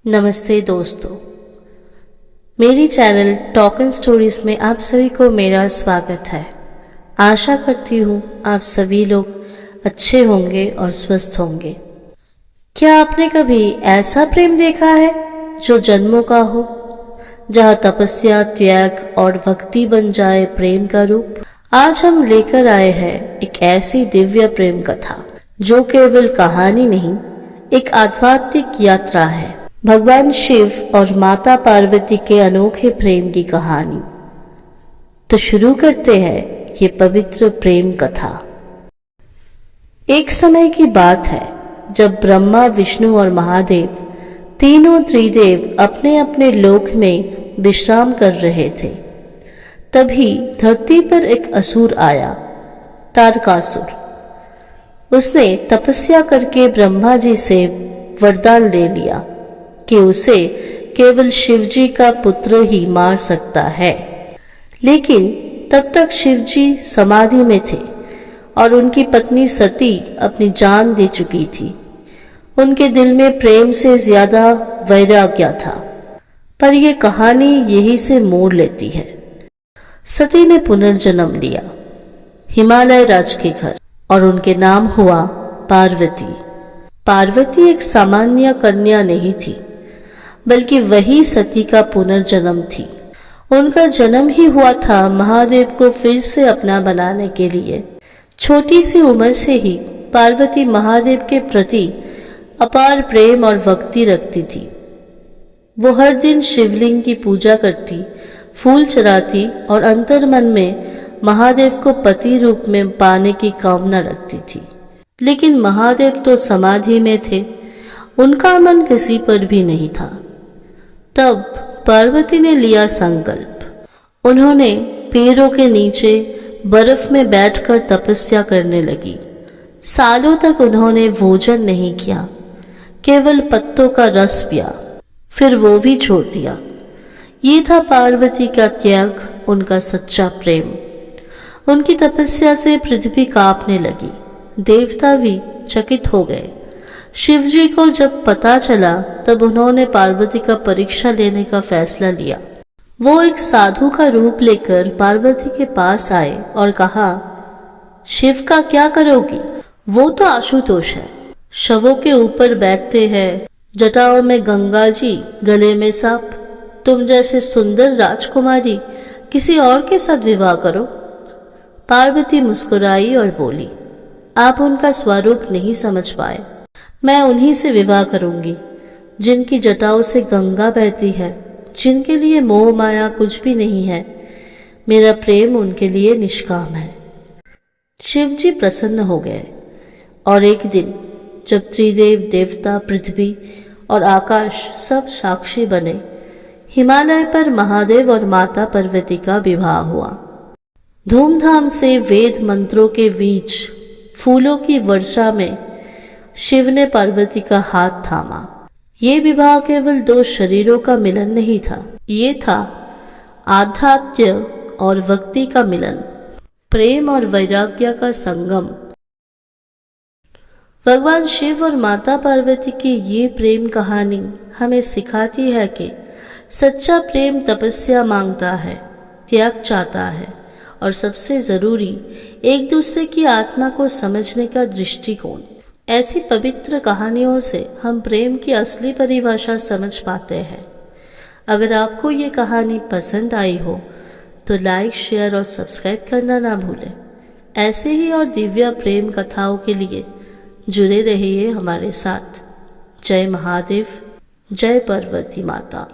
नमस्ते दोस्तों, मेरी चैनल टॉक एंड स्टोरीज में आप सभी को मेरा स्वागत है। आशा करती हूँ आप सभी लोग अच्छे होंगे और स्वस्थ होंगे। क्या आपने कभी ऐसा प्रेम देखा है जो जन्मों का हो, जहाँ तपस्या, त्याग और भक्ति बन जाए प्रेम का रूप? आज हम लेकर आए हैं एक ऐसी दिव्य प्रेम कथा जो केवल कहानी नहीं, एक आध्यात्मिक यात्रा है। भगवान शिव और माता पार्वती के अनोखे प्रेम की कहानी। तो शुरू करते हैं ये पवित्र प्रेम कथा। एक समय की बात है जब ब्रह्मा, विष्णु और महादेव तीनों त्रिदेव अपने अपने लोक में विश्राम कर रहे थे। तभी धरती पर एक असुर आया, तारकासुर। उसने तपस्या करके ब्रह्मा जी से वरदान ले लिया कि उसे केवल शिवजी का पुत्र ही मार सकता है। लेकिन तब तक शिवजी समाधि में थे और उनकी पत्नी सती अपनी जान दे चुकी थी। उनके दिल में प्रेम से ज्यादा वैराग्य था। पर यह कहानी यही से मोड़ लेती है। सती ने पुनर्जन्म लिया हिमालय राज के घर और उनके नाम हुआ पार्वती। पार्वती एक सामान्य कन्या नहीं थी, बल्कि वही सती का पुनर्जन्म थी। उनका जन्म ही हुआ था महादेव को फिर से अपना बनाने के लिए। छोटी सी उम्र से ही पार्वती महादेव के प्रति अपार प्रेम और भक्ति रखती थी। वो हर दिन शिवलिंग की पूजा करती, फूल चढ़ाती और अंतर्मन में महादेव को पति रूप में पाने की कामना रखती थी। लेकिन महादेव तो समाधि में थे, उनका मन किसी पर भी नहीं था। तब पार्वती ने लिया संकल्प। उन्होंने पेड़ों के नीचे बर्फ में बैठकर तपस्या करने लगी। सालों तक उन्होंने भोजन नहीं किया, केवल पत्तों का रस पिया, फिर वो भी छोड़ दिया। ये था पार्वती का त्याग, उनका सच्चा प्रेम। उनकी तपस्या से पृथ्वी कांपने लगी। देवता भी चकित हो गए। शिवजी को जब पता चला तब उन्होंने पार्वती का परीक्षा लेने का फैसला लिया। वो एक साधु का रूप लेकर पार्वती के पास आए और कहा, शिव का क्या करोगी? वो तो आशुतोष है, शवों के ऊपर बैठते हैं, जटाओं में गंगा जी, गले में सांप। तुम जैसे सुंदर राजकुमारी किसी और के साथ विवाह करो। पार्वती मुस्कुराई और बोली, आप उनका स्वरूप नहीं समझ पाए। मैं उन्हीं से विवाह करूंगी जिनकी जटाओं से गंगा बहती है, जिनके लिए मोह माया कुछ भी नहीं है। मेरा प्रेम उनके लिए निष्काम है। शिवजी प्रसन्न हो गए और एक दिन जब त्रिदेव, देवता, पृथ्वी और आकाश सब साक्षी बने, हिमालय पर महादेव और माता पार्वती का विवाह हुआ। धूमधाम से वेद मंत्रों के बीच फूलों की वर्षा में शिव ने पार्वती का हाथ थामा। ये विवाह केवल दो शरीरों का मिलन नहीं था, ये था आध्यात्म और भक्ति का मिलन, प्रेम और वैराग्य का संगम। भगवान शिव और माता पार्वती की ये प्रेम कहानी हमें सिखाती है कि सच्चा प्रेम तपस्या मांगता है, त्याग चाहता है और सबसे जरूरी एक दूसरे की आत्मा को समझने का दृष्टिकोण। ऐसी पवित्र कहानियों से हम प्रेम की असली परिभाषा समझ पाते हैं। अगर आपको ये कहानी पसंद आई हो तो लाइक, शेयर और सब्सक्राइब करना ना भूलें। ऐसे ही और दिव्य प्रेम कथाओं के लिए जुड़े रहिए हमारे साथ। जय महादेव, जय पार्वती माता।